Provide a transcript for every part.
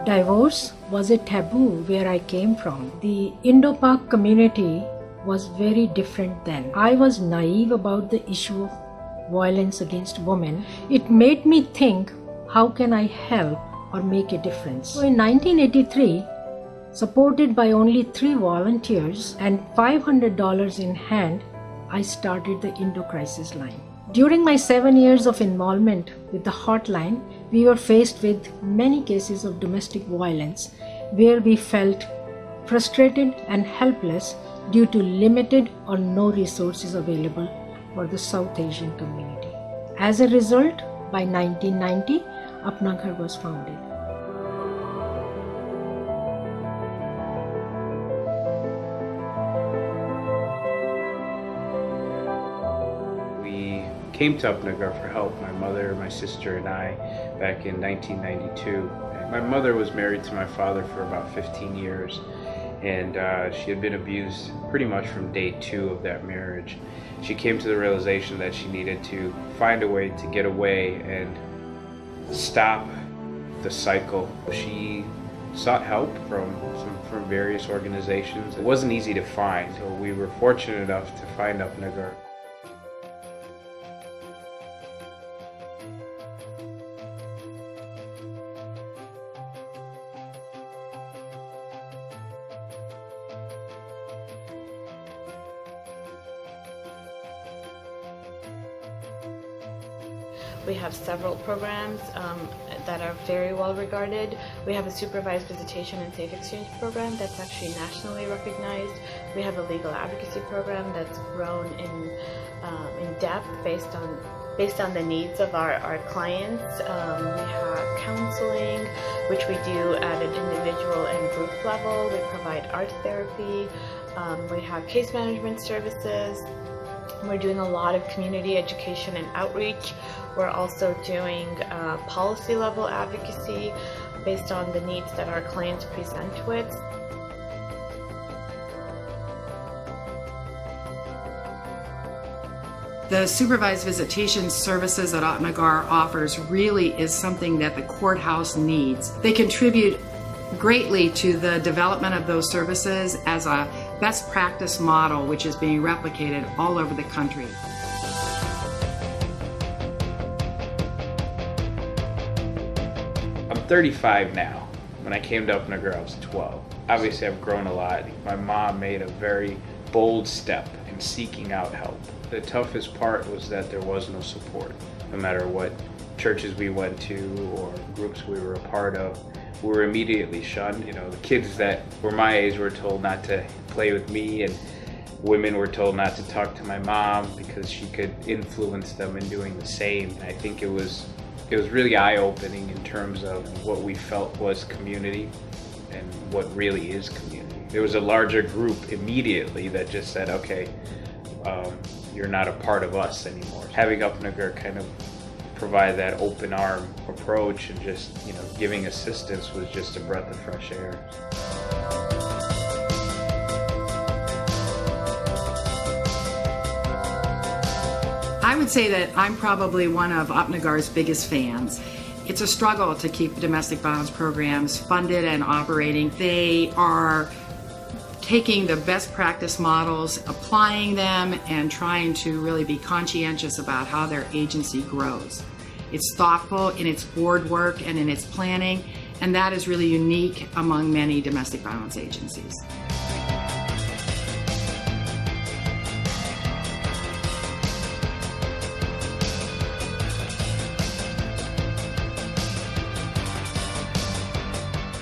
Divorce was a taboo where I came from. The Indo-Pak community was very different then. I was naive about the issue of violence against women. It made me think, how can I help or make a difference? So in 1983, supported by only 3 volunteers and $500 in hand, I started the Indo Crisis Line. During my 7 years of involvement with the hotline, we were faced with many cases of domestic violence where we felt frustrated and helpless due to limited or no resources available for the South Asian community. As a result, by 1990, Apna Ghar was founded. We came to Apna Ghar for help, my mother, my sister, and I, back in 1992. My mother was married to my father for about 15 years, and she had been abused pretty much from day 2 of that marriage. She came to the realization that she needed to find a way to get away and stop the cycle. She sought help from various organizations. It wasn't easy to find, so we were fortunate enough to find Apna Ghar. We have several programs that are very well regarded. We have a supervised visitation and safe exchange program that's actually nationally recognized. We have a legal advocacy program that's grown in depth based on the needs of our clients. We have counseling, which we do at an individual and group level. We provide art therapy. We have case management services. We're doing a lot of community education and outreach. We're also doing policy level advocacy based on the needs that our clients present with. The supervised visitation services that Apna Ghar offers really is something that the courthouse needs. They contribute greatly to the development of those services as a best practice model, which is being replicated all over the country. I'm 35 now. When I came to Apna Ghar, I was 12. Obviously, I've grown a lot. My mom made a very bold step in seeking out help. The toughest part was that there was no support. No matter what churches we went to or groups we were a part of, we were immediately shunned. You know, the kids that were my age were told not to play with me, and women were told not to talk to my mom because she could influence them in doing the same. I think it was really eye-opening in terms of what we felt was community and what really is community. There was a larger group immediately that just said, okay, you're not a part of us anymore. Having Apna Ghar kind of provide that open arm approach and just, giving assistance was just a breath of fresh air. I would say that I'm probably one of Apna Ghar's biggest fans. It's a struggle to keep domestic violence programs funded and operating. They are taking the best practice models, applying them, and trying to really be conscientious about how their agency grows. It's thoughtful in its board work and in its planning, and that is really unique among many domestic violence agencies.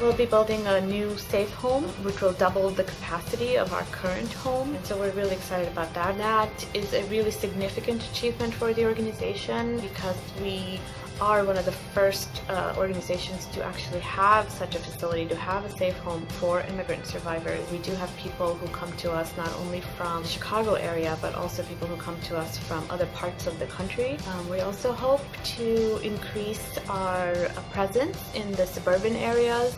We'll be building a new safe home, which will double the capacity of our current home. And so we're really excited about that. That is a really significant achievement for the organization because we are one of the first organizations to actually have such a facility, to have a safe home for immigrant survivors. We do have people who come to us not only from the Chicago area, but also people who come to us from other parts of the country. We also hope to increase our presence in the suburban areas.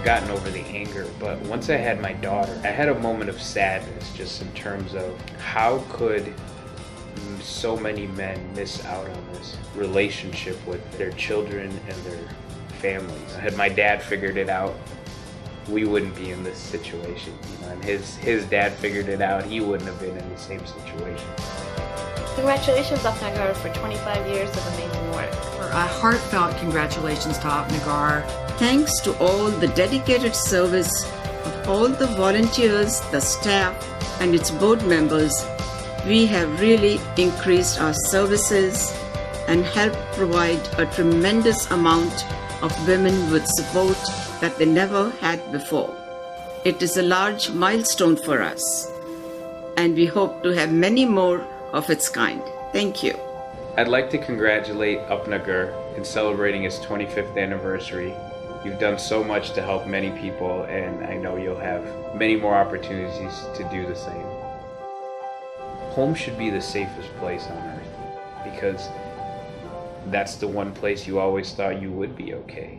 Gotten over the anger, but once I had my daughter, I had a moment of sadness just in terms of how could so many men miss out on this relationship with their children and their families. Had my dad figured it out, we wouldn't be in this situation. And his dad figured it out, he wouldn't have been in the same situation. Congratulations, Upnagar, for 25 years of amazing work. A heartfelt congratulations to Upnagar. Thanks to all the dedicated service of all the volunteers, the staff, and its board members, we have really increased our services and helped provide a tremendous amount of women with support that they never had before. It is a large milestone for us, and we hope to have many more of its kind. Thank you. I'd like to congratulate Upnagar in celebrating its 25th anniversary. You've done so much to help many people, and I know you'll have many more opportunities to do the same. Home should be the safest place on earth, because that's the one place you always thought you would be okay.